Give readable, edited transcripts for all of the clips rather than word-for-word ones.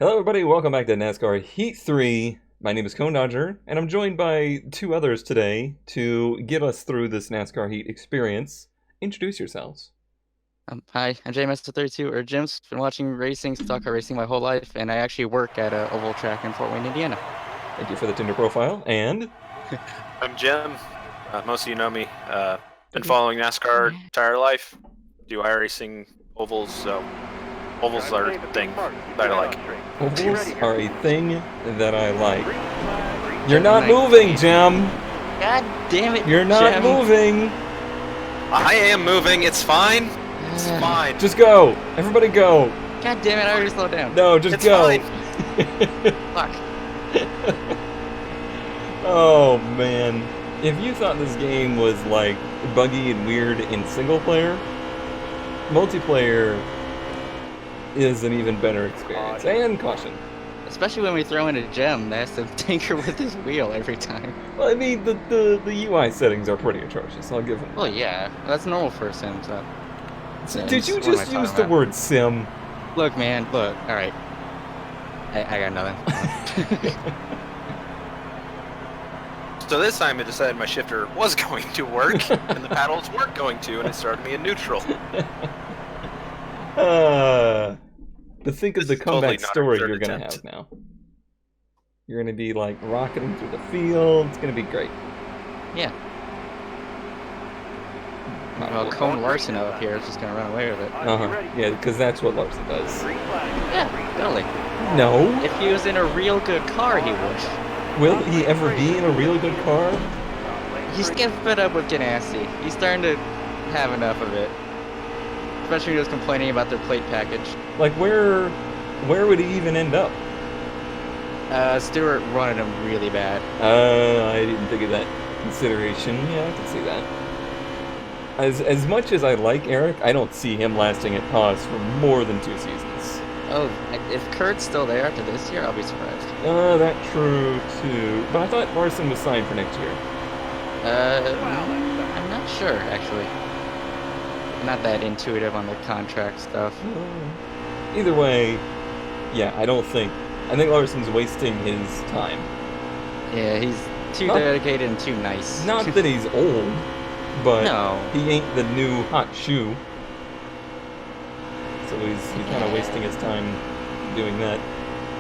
Hello everybody, welcome back to NASCAR Heat 3. My name is Cone Dodger, and I'm joined by two others today to get us through this NASCAR Heat experience. Introduce yourselves. Hi, I'm JMS32, or Jim's. Been watching racing, stock car racing my whole life, and I actually work at a oval track in Fort Wayne, Indiana. Thank you for the Tinder profile, and... I'm Jim. Most of you know me. Been Okay. following NASCAR entire life. Do iRacing ovals, so ovals are a thing that I like. Ovals are a thing that I like. You're not moving, Jim! God damn it, You're not Jim. moving! I am moving, it's fine. It's fine. Just go! Everybody go! God damn it, I already slowed down. No, just It's go! fine. Fuck. Oh man. If you thought this game was like buggy and weird in single player, multiplayer is an even better experience. And caution. Especially when we throw in a gem that has to tinker with his wheel every time. Well, I mean, the UI settings are pretty atrocious, I'll give them. Well, yeah, that's normal for a sim, so. Did you What am I just talking use the about? word sim? Look, man, look, alright. I got nothing. So this time I decided my shifter was going to work, and the paddles weren't going to, and it started me in neutral. But think of This the is totally comeback not a story third you're gonna attempt. have now. You're gonna be like rocketing through the field. It's gonna be great. Yeah. Well, Cone Larson up here is just gonna run away with it. Yeah, because that's what Larson does. Yeah, totally. No. If he was in a real good car, he would. Will he ever be in a really good car? He's getting fed up with Ganassi. He's starting to have enough of it. Especially when he was complaining about their plate package. Like, where would he even end up? Stewart running him really bad. I didn't think of that consideration. Yeah, I can see that. As much as I like Eric, I don't see him lasting at Haas for more than 2 seasons. Oh, if Kurt's still there after this year, I'll be surprised. That's true too. But I thought Larson was signed for next year. I'm not sure, actually. I'm not that intuitive on the contract stuff. Either way, yeah, I think Larson's wasting his time. Yeah, he's too dedicated and too nice. Not that he's old, but No. he ain't the new hot shoe. So he's kind of wasting his time doing that.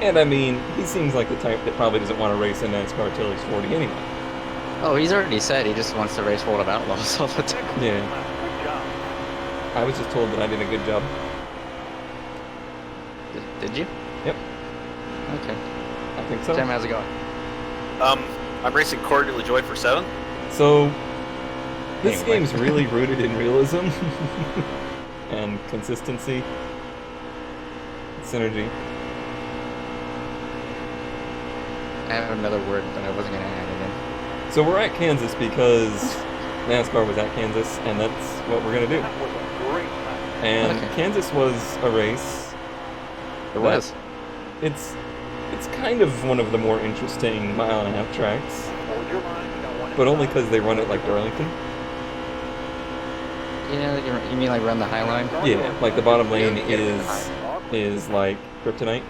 And I mean, he seems like the type that probably doesn't want to race in NASCAR till he's 40 anyway. Oh, he's already said he just wants to race World of Outlaws all the time. Yeah. I was just told that I did a good job. Did you? Yep. Okay. I think so. Jim, how's it going? I'm racing Corey LaJoy for 7th. So, this Anyway. game's really rooted in realism and consistency, synergy. I have another word, but I wasn't going to add it in. So we're at Kansas because NASCAR was at Kansas, and that's what we're gonna do. And Okay. Kansas was a race. It was. It's kind of one of the more interesting mile-and-a-half tracks, but only because they run it like Darlington. Yeah, you mean like run the High Line? Yeah, like the bottom lane is like kryptonite.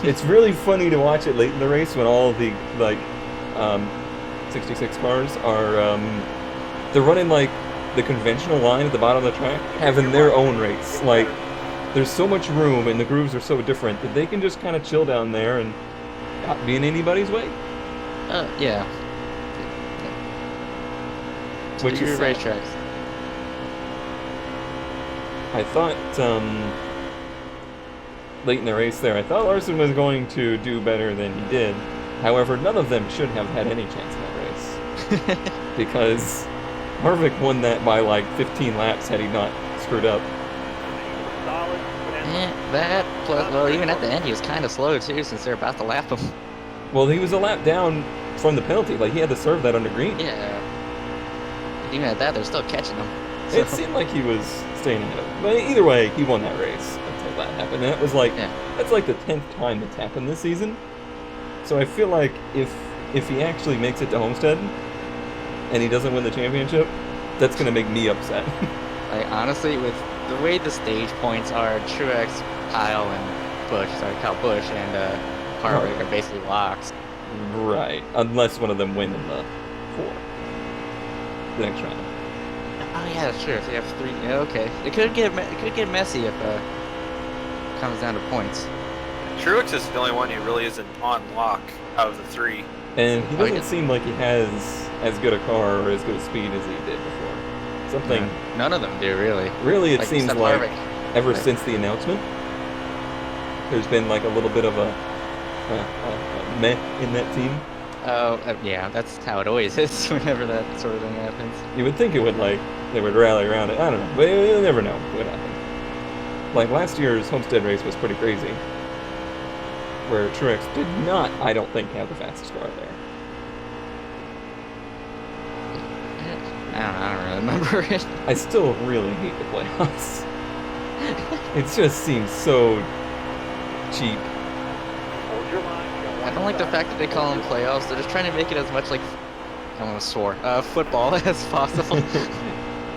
It's really funny to watch it late in the race when all the 66 cars are they're running like the conventional line at the bottom of the track, having their own race. Like, there's so much room and the grooves are so different that they can just kind of chill down there and not be in anybody's way. Yeah. Which Your is sad. racetracks. I thought late in the race there, I thought Larson was going to do better than he did. However, none of them should have had any chance in that race. Because Harvick won that by like 15 laps had he not screwed up. That plus, well, even at the end, he was kind of slow too, since they're about to lap him. Well, he was a lap down from the penalty. Like, he had to serve that under green. Yeah. Even at that, they're still catching him. It seemed like he was staying ahead of him. But either way, he won that race until that happened. And that was like, that's like the 10th time it's happened this season. So I feel like if he actually makes it to Homestead and he doesn't win the championship, that's going to make me upset. Like, honestly, with the way the stage points are, Truex, Kyle, and Kyle Busch and Harvick are basically locks. Right, unless one of them win in the 4. The next round. Oh yeah, that's true. If they have 3, yeah, okay. It could get messy if it comes down to points. Truex is the only one who really isn't on lock out of the 3. And he doesn't seem like he has as good a car or as good a speed as he did before. Something. Yeah, none of them do, really. Really, it seems like Harvick. ever since the announcement, there's been like a little bit of a meh in that team. Oh, yeah, that's how it always is whenever that sort of thing happens. You would think it would they would rally around it. I don't know, but you'll never know what happened. Like last year's Homestead race was pretty crazy, where Truex did not, I don't think, have the fastest car there. I don't really remember it. I still really hate the playoffs. It just seems so cheap. I don't like the fact that they call them playoffs. They're just trying to make it as much like, I want to swear, football as possible.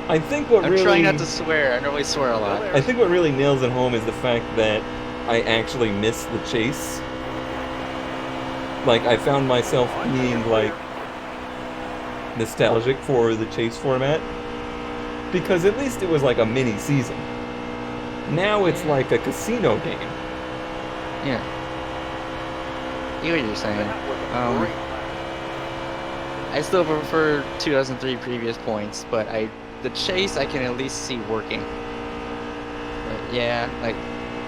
I think what I'm trying not to swear. I normally swear a lot. I think what really nails it home is the fact that I actually miss the chase. Like, I found myself being, like, nostalgic for the chase format. Because at least it was like a mini season. Now it's like a casino game. Yeah. I get what you're saying. I still prefer 2003 previous points, but the chase I can at least see working. But yeah, like,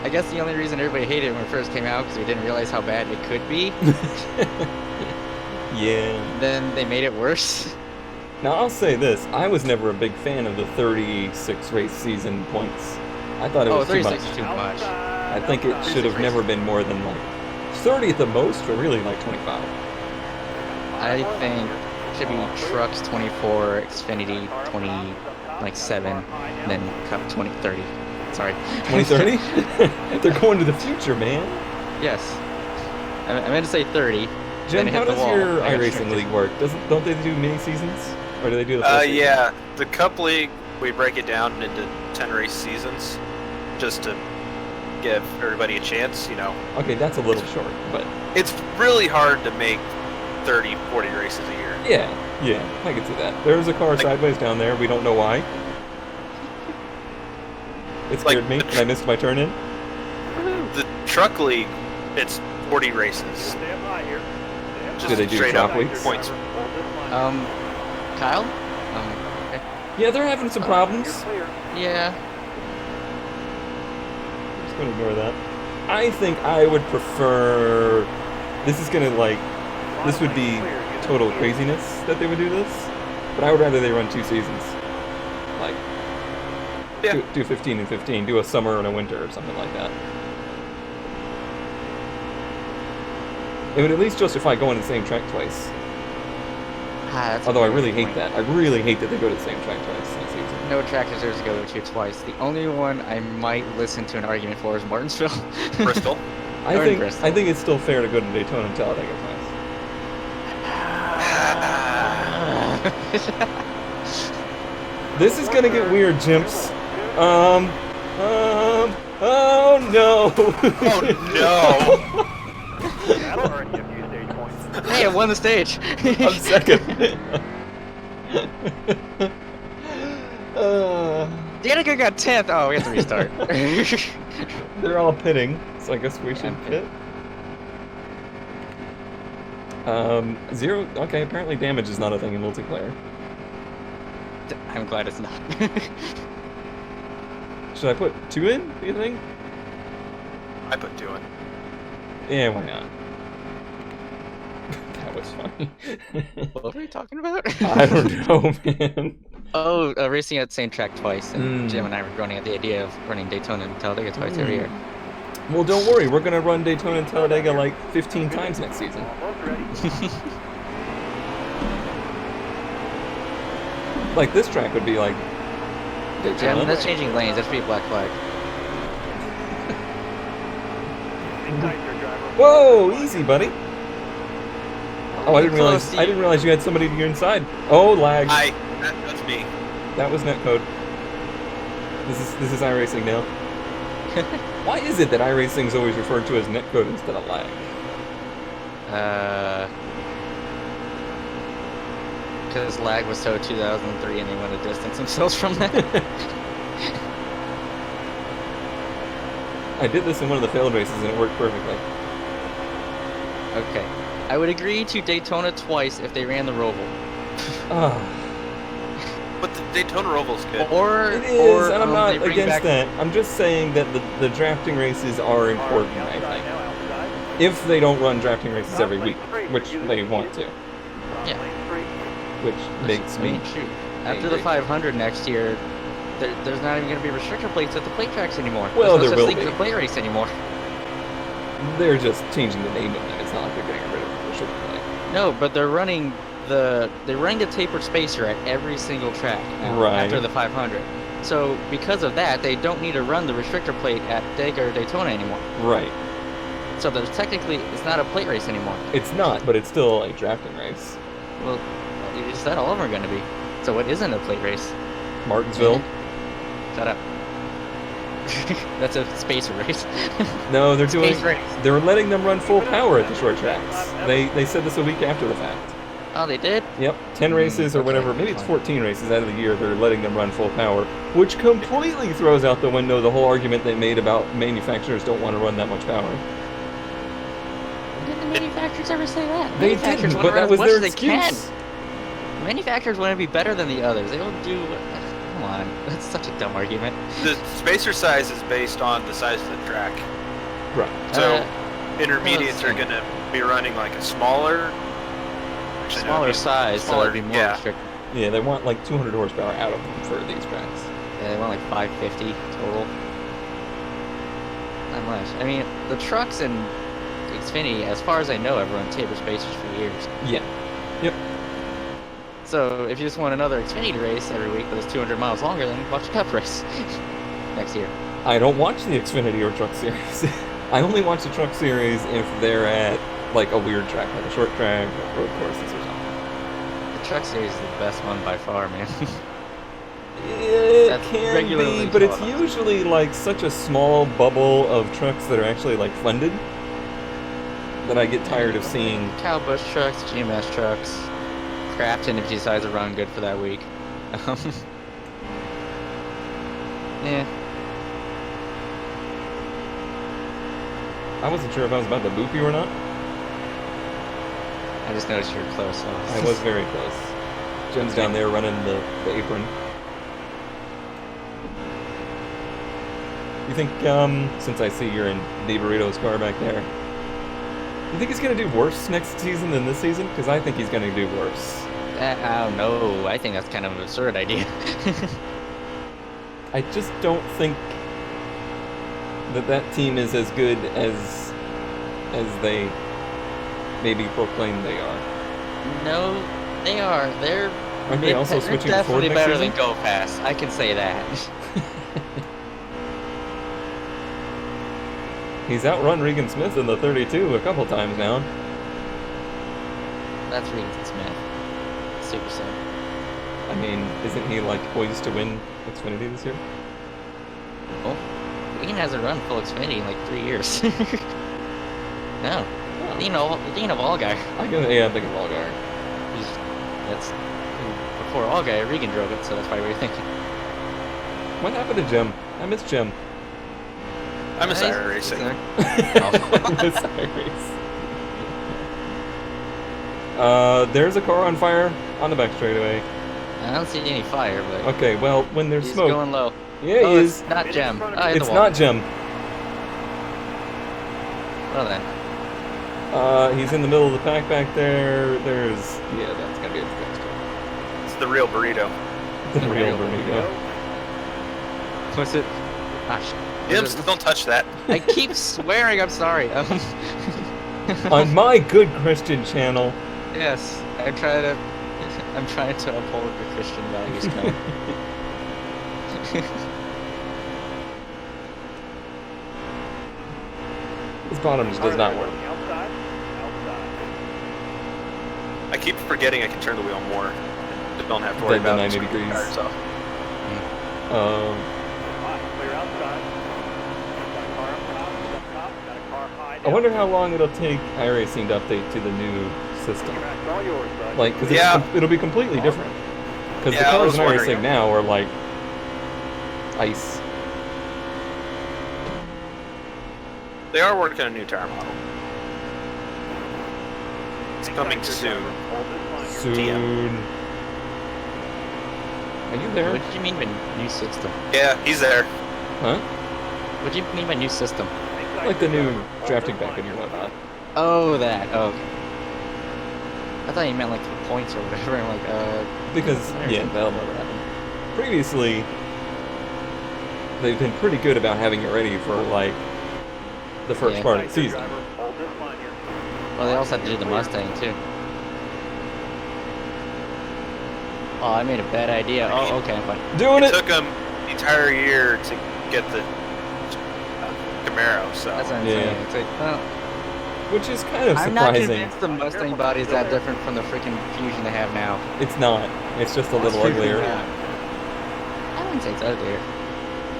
I guess the only reason everybody hated it when it first came out because we didn't realize how bad it could be. Yeah. Then they made it worse. Now I'll say this: I was never a big fan of the 36 race season points. I thought it was too much. Is too much. I think it should have never been more than like 30 at the most, or really like 25. I think it should be trucks 24, Xfinity 27, then Cup 2030. Sorry. 2030? They're going to the future, man. Yes. I meant to say 30. Jim, how does your iRacing league work? Don't they do mini seasons, or do they do the full season? Yeah, the Cup League, we break it down into 10 race seasons, just to give everybody a chance, you know. Okay, that's a little short, but it's really hard to make 30, 40 races a year. Yeah, I can see that. There's a car sideways down there. We don't know why. It scared me, and I missed my turn in. The Truck League, it's 40 races. Just do they do straight drop up weeks? points. Kyle? Okay. Yeah, they're having some problems. Yeah. I'm just gonna ignore that. I think I would prefer. This is gonna this would be total craziness that they would do this, but I would rather they run 2 seasons. Like, do 15 and 15, do a summer and a winter or something like that. It would at least justify going to the same track twice. Although I really hate that. I really hate that they go to the same track twice in a season. No track deserves to go to twice. The only one I might listen to an argument for is Martinsville. Bristol. I think it's still fair to go to Daytona and Talladega twice. This is gonna get weird, Jimps. Oh no! Oh no! Hey, I won the stage. I'm second. Danica got 10th. Oh, we have to restart. They're all pitting, so I guess we should pit. 0. Okay, apparently damage is not a thing in multiplayer. I'm glad it's not. Should I put 2 in, do you think? I put 2 in. Yeah, why not? That was funny. What are we talking about? I don't know, man. Oh, racing at the same track twice, and Jim and I were running at the idea of running Daytona and Talladega twice every year. Well, don't worry, we're gonna run Daytona and Talladega like 15 times next season. Like, this track would be like Daytona. Jim, that's changing lanes. That should be a black flag. Whoa, easy, buddy. Oh, I didn't realize you had somebody to your inside. Oh, lag. That's me. That was netcode. This is iRacing now. Why is it that iRacing is always referred to as netcode instead of lag? Because lag was so 2003 and they want to distance themselves from that. I did this in one of the failed races and it worked perfectly. Okay. I would agree to Daytona twice if they ran the Roval. But the Daytona Roval's good. It is, and I'm not against that. I'm just saying that the drafting races are important, I think. If they don't run drafting races every week, which they want to. Yeah. Which makes me shoot. After the 500 next year, there's not even going to be restrictor plates at the plate tracks anymore. Well, there's there no will such thing as a plate race anymore. They're just changing the name of it. It's not like they're getting rid of the restrictor plate. No, but they're running the tapered spacer at every single track now, right. after the 500. So because of that, they don't need to run the restrictor plate at Dega or Daytona anymore. Right. So there's technically, it's not a plate race anymore. It's not, but it's still a drafting race. Well, you just said all of them are going to be. So what isn't a plate race? Martinsville. Shut up. That's a spacer race. No, they're Space race. They're letting them run full power at the short tracks. They said this a week after the fact. Oh, they did? Yep, 10 races or okay, whatever, maybe it's 14 races out of the year, they're letting them run full power, which completely throws out the window the whole argument they made about manufacturers don't want to run that much power. Did the manufacturers ever say that? They Manufacturers didn't, want to but run that as was much their as they can. excuse. Manufacturers want to be better than the others. They don't do... Come on. That's such a dumb argument. The spacer size is based on the size of the track. Right. So intermediates are going to be running like a smaller... Smaller size, so it'd be more restricted. Yeah, they want like 200 horsepower out of them for these tracks. Yeah, they want like 550 total. Not much. I mean, the trucks and Xfinity, as far as I know, have run taper spacers for years. Yeah. Yep. So if you just want another Xfinity race every week that's 200 miles longer, then watch a Cup race next year. I don't watch the Xfinity or Truck Series. I only watch the Truck Series if they're at like a weird track, like a short track, or road courses or something. The Truck Series is the best one by far, man. It That's can regularly be, but it's taught. usually like such a small bubble of trucks that are actually like funded that I get tired of seeing. Cowbush trucks, GMS trucks, Crafton if he decides to run good for that week. Yeah. I wasn't sure if I was about to boop you or not. I just noticed you were close. So. I was very close. Jim's down there running the apron. You think, since I see you're in DeBurrito's car back there, you think he's going to do worse next season than this season? Because I think he's going to do worse. I don't know. I think that's kind of an absurd idea. I just don't think that team is as good as they maybe proclaim they are. No, they are. They're Aren't they also they're switching to Ford definitely next better season? than Go Fast. I can say that. He's outrun Regan Smith in the 32 a couple times now. That's Regan Smith. Super sim. I mean, isn't he like poised to win Xfinity this year? Well, Regan hasn't run full Xfinity in like 3 years. No. You know, Dean of Allgaier. I'm thinking of Allgaier. That's before Allgaier, Regan drove it, so that's why we were thinking. What happened to Jim? I miss Jim. I miss IR racing. I miss iRace. There's a car on fire on the back straightaway. I don't see any fire, but Okay, well, when there's he's smoke... going low. Yeah, he is. It's not Jem. It's not Jim. Well then. He's in the middle of the pack back there. There's... Yeah, that's gonna be a disaster. It's the real burrito. The real burrito. What's it? Gosh. Jim, don't touch that. I keep swearing. I'm sorry. On my good Christian channel. Yes, I'm trying to uphold the Christian values now. His bottom just does not work. I keep forgetting I can turn the wheel more. Don't have to worry Than the about 90 degrees. Cars off. I wonder how long it'll take iRacing to update to the new system. Like, because it'll be completely different. Because the cars in iRacing now are like ice. They are working on a new tire model. It's coming soon. Soon. Are you there? What did you mean by new system? Yeah, he's there. Huh? What do you mean by new system? Like the new drafting package or whatnot. Oh, that. Oh, okay. I thought you meant like the points or whatever. I'm like, Because, yeah, that'll never happen. Previously, they've been pretty good about having it ready for, like, the first part of the season. Well, they also had to do the Mustang, too. Oh, I made a bad idea. Oh, okay, fine. Doing it! It took them the entire year to get the Camaro, so... That's what I'm saying. It's like, well, which is kind of I'm not surprising. convinced the Mustang body is that different from the freaking Fusion they have now. It's not. It's just a little uglier. I wouldn't say it's uglier.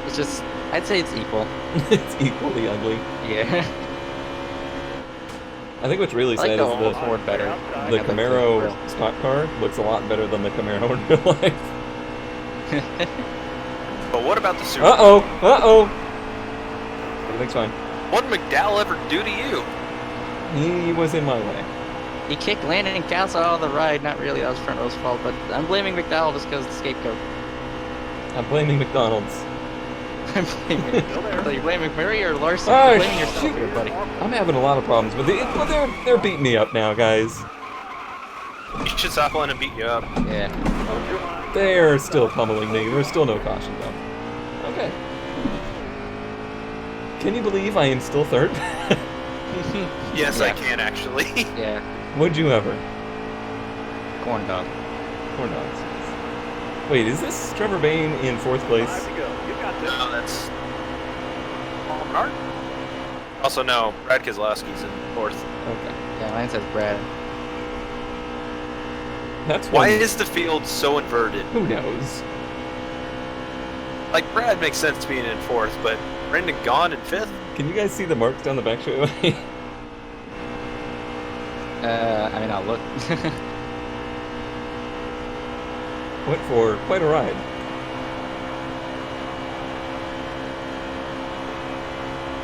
It's just, I'd say it's equal. It's equally ugly. Yeah. I think what's really I like sad the is old Ford better. the Camaro stock car looks a lot better than the Camaro in real life. But what about the Super? Uh-oh! Uh-oh! Everything's fine. What did McDowell ever do to you? He was in my way. He kicked Landon and Castle out of the ride. Not really, that was front row's fault, but I'm blaming McDowell just because the scapegoat. I'm blaming McDonald's. I'm blaming. So you blaming Murray or Larson? Oh, You're blaming yourself shoot. here, buddy. I'm having a lot of problems with it, but they're beating me up now, guys. You should stop letting him beat you up. Yeah. They're still pummeling me. There's still no caution, though. Okay. Can you believe I am still third? Yes, Yeah. I can actually. Yeah. Would you ever? Corn dog. Corn dogs. Wait, is this Trevor Bain in fourth place? No, that's Paul Menard. Also, no, Brad Keselowski's in fourth. Okay. Yeah, mine says Brad. That's Why one- is the field so inverted? Who knows? Like, Brad makes sense being in fourth, but Brendan Gaughan in fifth? Can you guys see the marks down the back straightaway? I mean, I'll look. Went for quite a ride.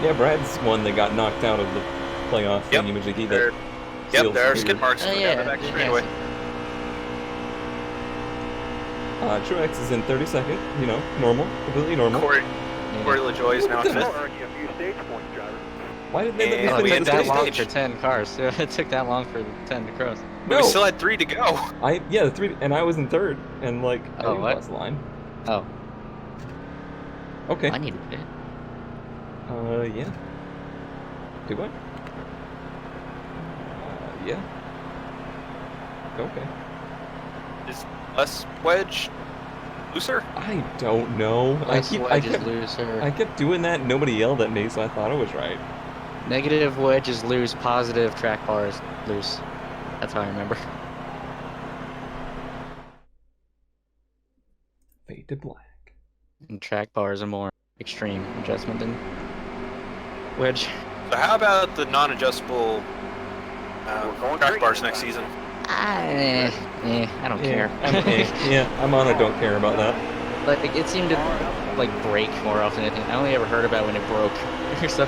Yeah, Brad's one that got knocked out of the playoff Yep. thingy-majiggy There, that yep, seals there are the skid figure. marks going down the back straightaway. Truex is in 32nd, you know, normal, completely normal. Corey LaJoy is now in fifth. Why did they let me And It we finish took had the that long stage? for 10 cars. It took that long for 10 to cross. But No, we still had 3 to go. the three, and I was in third, and like, I Oh, didn't what? cross the line. Oh, Okay. I need a bit. Yeah. Do I? Yeah. Okay. Is less wedge looser? I don't know. Less wedge is looser. I kept doing that and nobody yelled at me, so I thought I was right. Negative wedge is loose. Positive track bar is loose. That's how I remember. Fade to black. And track bar is a more extreme adjustment than wedge. So how about the non-adjustable track bars next season? I don't care. I'm on a don't care about that. Like, it seemed to like break more often than anything. I only ever heard about when it broke. So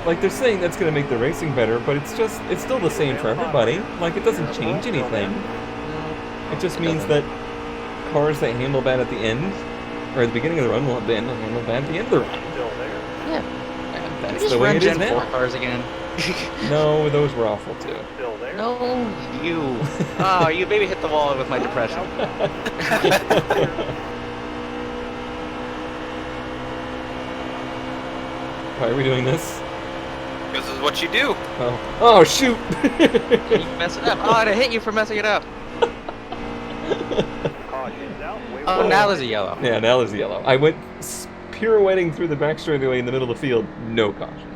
Like, they're saying that's going to make the racing better, but it's still the same for everybody. Like, it doesn't change anything. It just means that cars that handle bad at the end, or at the beginning of the run, will handle bad at the end of the run. yeah, That's just the way run it is Gen 4 now. cars again. No, those were awful too. No, you. Oh, you maybe hit the wall with my depression. Why are we doing this? Because this is what you do. Oh shoot! You mess it up. Oh, and I hit you for messing it up. Oh, now there's a yellow. Yeah, now there's a yellow. I went pirouetting through the back straightaway in the middle of the field, no caution.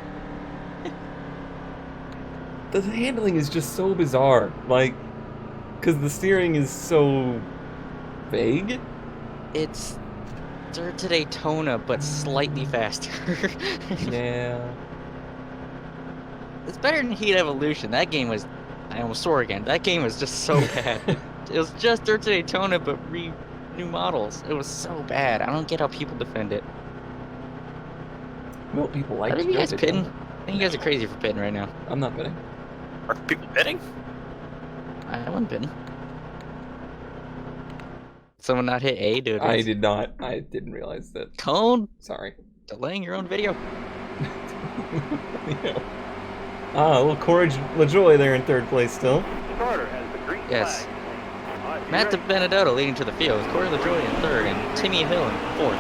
The handling is just so bizarre, like, because the steering is so vague. It's Dirt to Daytona, but slightly faster. Yeah. It's better than Heat Evolution. That game was... I almost swore again. That game was just so bad. It was just Dirt to Daytona, but new models. It was so bad. I don't get how people defend it. Well, people like Are you guys Dirt pitting? Daytona. I think you guys are crazy for pitting right now. I'm not betting. Are people bidding? I wasn't pitting. Someone not hit A, dude. I did not. I didn't realize that. Cone Sorry. delaying your own video. Ah, a little Courage LaJoy there in third place still. Yes. Matt DiBenedetto leading to the field. Corey LaJoy in third, and Timmy Hill in fourth.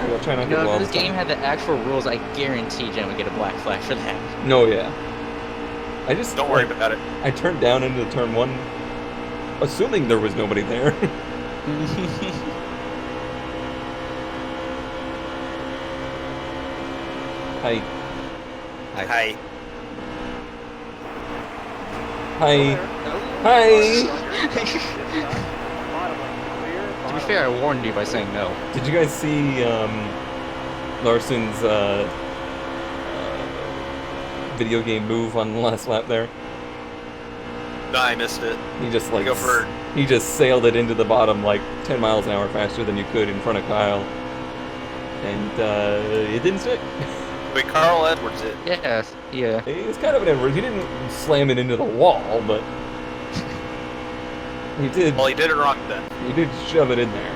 I'll try not to You know, go all if this the time. game had the actual rules, I guarantee Jen would get a black flag for that. No, yeah. I just Don't worry about it. I turned down into turn one, assuming there was nobody there. Hi. Hi. Hi. Hi. To be fair, I warned you by saying no. Did you guys see Larson's video game move on the last lap there? No, I missed it. He just like Go for it. he just sailed it into the bottom like 10 miles an hour faster than you could in front of Kyle, and it didn't stick. Wait, Carl Edwards it. Yes, yeah. It was kind of an Edwards. He didn't slam it into the wall, but he did. Well, he did it wrong then. He did shove it in there.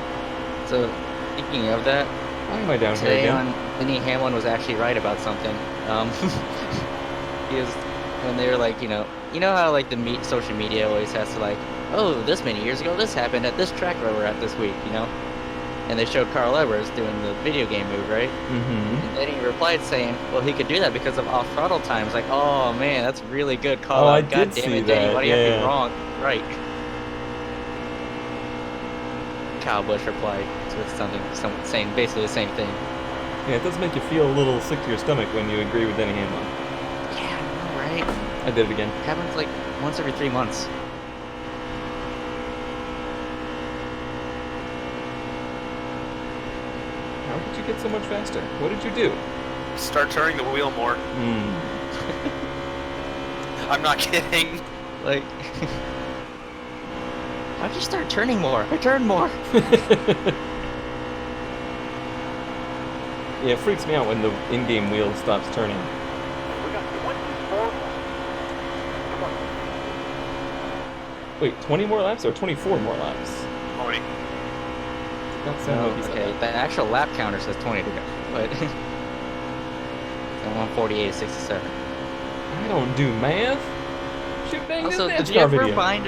So, speaking of that, Why am I down here today again? on Denny Hamlin was actually right about something. He was, when they were like, you know how like the social media always has to like, oh, this many years ago this happened at this track where we're at this week, you know? And they showed Carl Edwards doing the video game move, right? Mm-hmm. And then he replied saying, well, he could do that because of off-throttle times. Like, oh man, that's really good call Oh, out. I God did damn see it, Denny, that, why do you have to yeah. be wrong? Right. Kyle Busch replied with something saying basically the same thing. Yeah, it does make you feel a little sick to your stomach when you agree with Denny Hamlin. Yeah, I know, right? I did it again. Happens like once every 3 months. How did you get so much faster? What did you do? Start turning the wheel more. I'm not kidding. Like, how'd you start turning more? I turned more. Yeah, it freaks me out when the in-game wheel stops turning. Wait, 20 more laps or 24 more laps? 20. That sounded like you said Okay, that. the actual lap counter says 20 to go, but 148.67. I don't do math. Shoot, dang, Also, this did you NASCAR ever video. find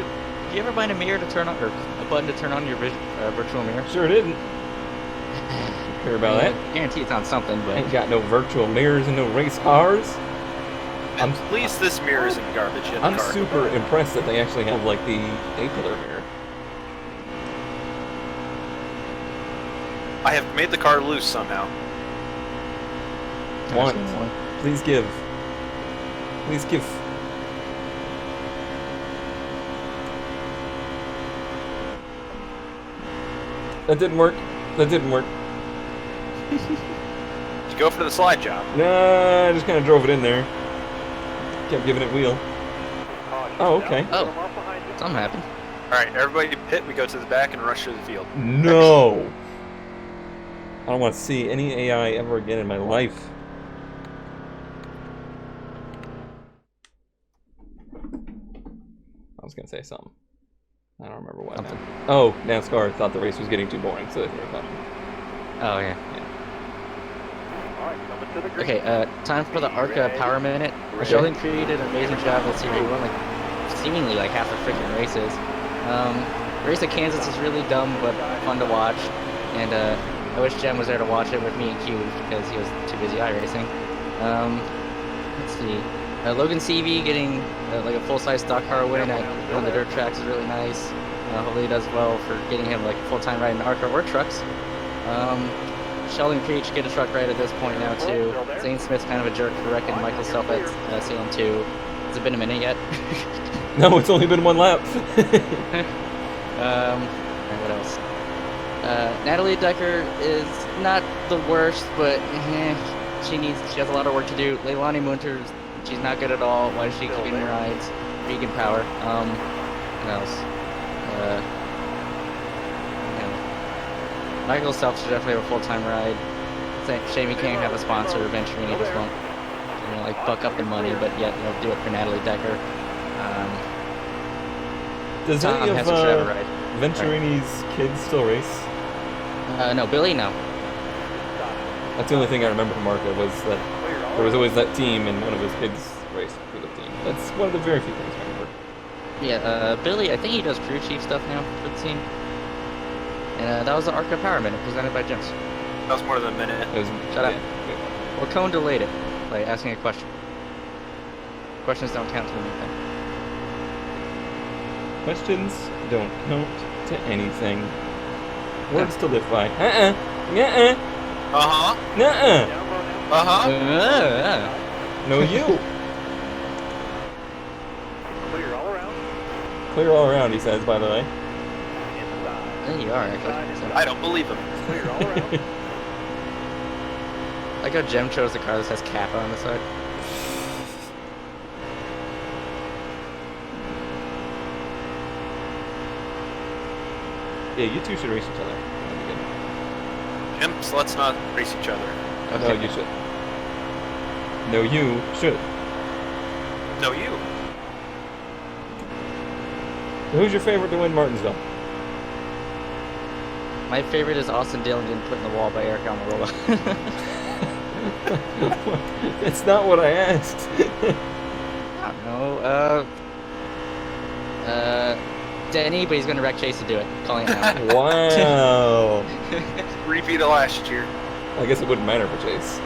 a mirror to turn on, or a button to turn on your virtual mirror? Sure didn't. Hear about I that? guarantee it's on something, but Ain't got no virtual mirrors and no race cars. At least this mirror isn't garbage in the I'm car. super impressed that they actually have like the A-pillar mirror. I have made the car loose somehow. Want. Please give. Please give. That didn't work. That didn't work. Did you go for the slide job? Nah, I just kind of drove it in there. Kept giving it wheel. Oh, okay. Oh, something happened. Alright, everybody pit, we go to the back and rush through the field. No! I don't want to see any AI ever again in my life. I was going to say something. I don't remember what. Something. Oh, NASCAR thought the race was getting too boring, so they threw a caution. Oh yeah. Okay, time for the ARCA Power Minute. Sheldon Creed did an amazing job this year. He won like seemingly like half the freaking races. The race at Kansas is really dumb but fun to watch, and I wish Jem was there to watch it with me and Q because he was too busy iRacing. Let's see. Logan Seavey getting like a full-size stock car win at one of the dirt tracks is really nice. Hopefully he does well for getting him like full-time ride in ARCA or trucks. Sheldon Creed should get a truck ride at this point now too. Zane Smith's kind of a jerk for wrecking Michael Self at CLM2. Has it been a minute yet? No, it's only been one lap. And what else? Natalie Decker is not the worst, but she has a lot of work to do. Leilani Munters, she's not good at all. Why is she keeping rides? Vegan Power. What else? Michael Self should definitely have a full-time ride. Shame he can't have a sponsor eventually. He just won't, like buck up the money, but yet do it for Natalie Decker. Does Tom any of Hester should have a ride. Venturini's kids still race? No, Billy, no. That's the only thing I remember from ARCA was that there was always that team and one of his kids raced for the team. That's one of the very few things I remember. Yeah, Billy, I think he does crew chief stuff now for the team. And that was the ARCA Power Minute presented by Jens. That was more than a minute. It was, Shut up. Well, Cone delayed it by asking a question. Questions don't count to anything. Questions don't count to anything. Words to live by. Nuh-uh. Uh-huh. Nuh-uh. Uh-huh. No, you. Clear all around. Clear all around, he says, by the way. There you are, actually. So, I don't believe him. Clear all around. like how Jem chose the car that says Kappa on the side. Yeah, you two should race each other. Imps, let's not race each other. No, you should. No, you should. No, you. Who's your favorite to win Martinsville? My favorite is Austin Dillon getting put in the wall by Eric Almirola. That's not what I asked. I don't know. Denny, but he's gonna wreck Chase to do it. Calling it out. Wow. Repeat of last year. I guess it wouldn't matter for Chase.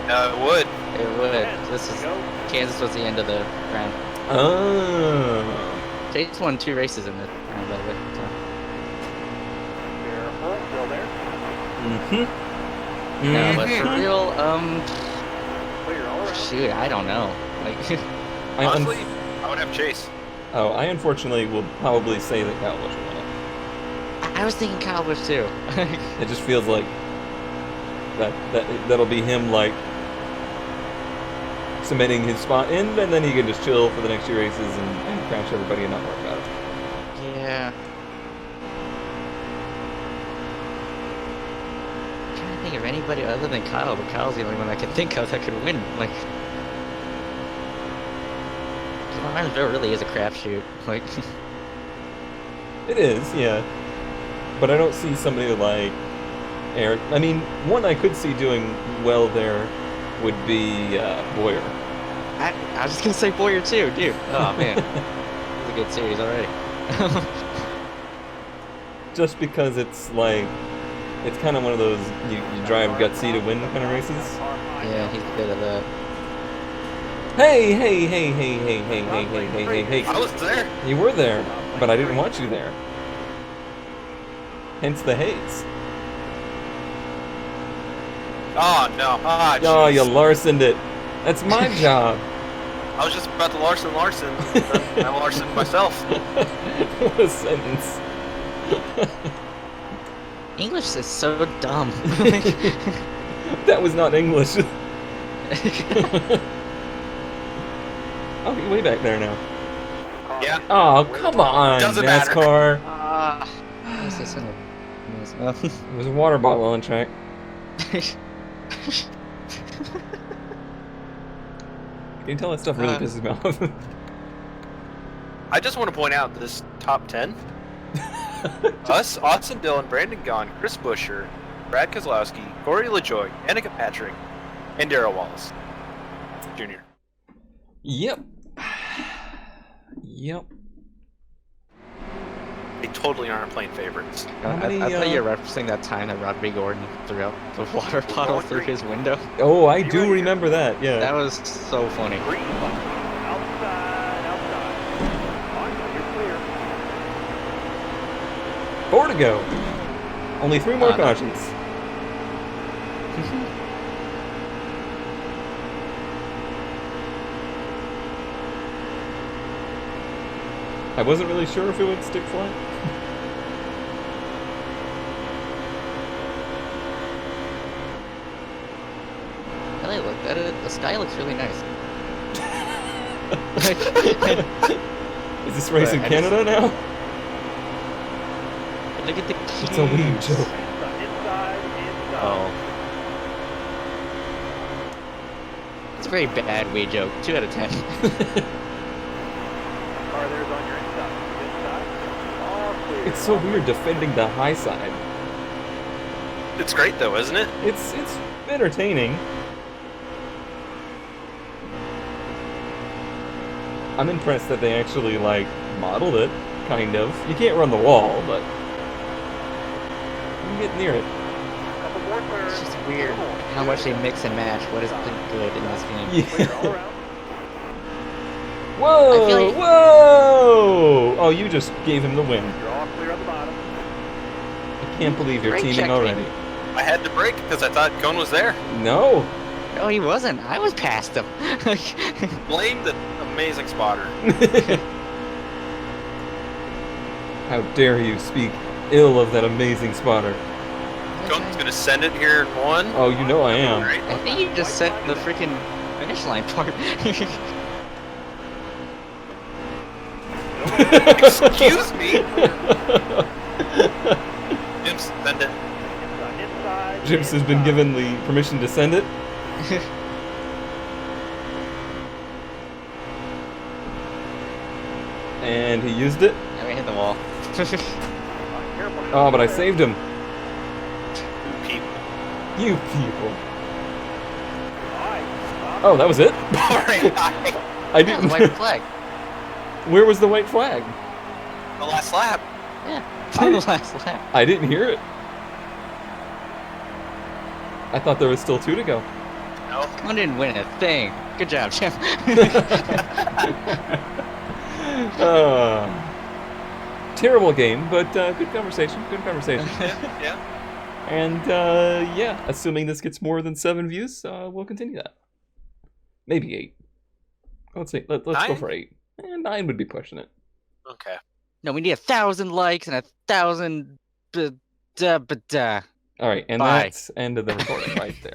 It would. It would. Kansas was the end of the round. Oh. Chase won 2 races in the round, by the way. So. Careful, still there. No, but for real, Clear all around. shoot, I don't know. Like, Honestly, I would have Chase. I unfortunately will probably say that Kyle Busch will win it. I was thinking Kyle Busch too. It just feels like that'll be him like cementing his spot in, and then he can just chill for the next 2 races and crash everybody and not worry about it. Yeah. I'm trying to think of anybody other than Kyle, but Kyle's the only one I can think of that could win. Like, Martinsville really is a crapshoot. Like, It is, yeah. But I don't see somebody like Eric. I mean, one I could see doing well there would be Boyer. I was just gonna say Boyer too, dude. Oh man, it's a good series already. Just because it's like, it's kind of one of those you drive gutsy to win kind of races. Yeah, he's good at that. Hey! I was there. You were there, but I didn't want you there. Hence the haze. Oh, no. Ah, Oh, jeez. you Larsoned it. That's my job. I was just about to Larson. I Larson myself. What a sentence. English is so dumb. That was not English. Oh, you're way back there now. Yeah. Oh, come on, Doesn't matter. NASCAR. What's this in There's a water bottle on track. Can you tell that stuff really pisses me off? I just want to point out this top 10. Us, Austin Dillon, Brandon Gaughan, Chris Buescher, Brad Keselowski, Corey LaJoie, Annika Patrick, and Darrell Wallace Jr. Yep. Yep. They totally aren't playing favorites. How many, I thought you were referencing that time that Robbie Gordon threw out the water bottle through his window. Oh, I do remember that, yeah. That was so funny. Green button. Outside. Marshall, you're clear. 4 to go. Only 3 more No. cautions. I wasn't really sure if it would stick flat. Now that I looked at it, the sky looks really nice. Is this race in Canada now? Look at the It's a weed joke. Inside. Oh. It's a very bad weed joke. 2 out of 10. Car there's on your inside. Inside. All clear. It's so weird defending the high side. It's great though, isn't it? It's entertaining. I'm impressed that they actually, like, modeled it, kind of. You can't run the wall, but you can get near it. Couple more turns. It's just weird how much they mix and match what is good in this game. Clear all Yeah. around. Whoa! I feel like- Whoa! Oh, you just gave him the win. You're all clear at the bottom. I can't believe you're Brake teaming check me. already. I had to brake because I thought Cone was there. No! No, he wasn't. I was past him. Blame the amazing spotter. How dare you speak ill of that amazing spotter. Cone's gonna send it here in 1. Oh, you know I am. Right? I think you just set the freaking finish line part. Excuse me. Jim, send it. Inside. Jims has been given the permission to send it. And he used it. Now we hit the wall. Careful. Oh, but I saved him. People. You people. Alright, stop. Oh, that was it? Alright, I Yeah, the didn't. white flag. Where was the white flag? the last lap. Yeah, on the last lap. I didn't hear it. I thought there was still 2 to go. No. One didn't win a thing. Good job, Jim. Terrible game, but good conversation. Good conversation. Yeah. And yeah, assuming this gets more than 7 views, we'll continue that. Maybe 8. Let's see. Let's go 9? for 8. 9 would be pushing it. Okay. No, we need 1,000 likes and 1,000. All right, and Bye. that's end of the recording right there.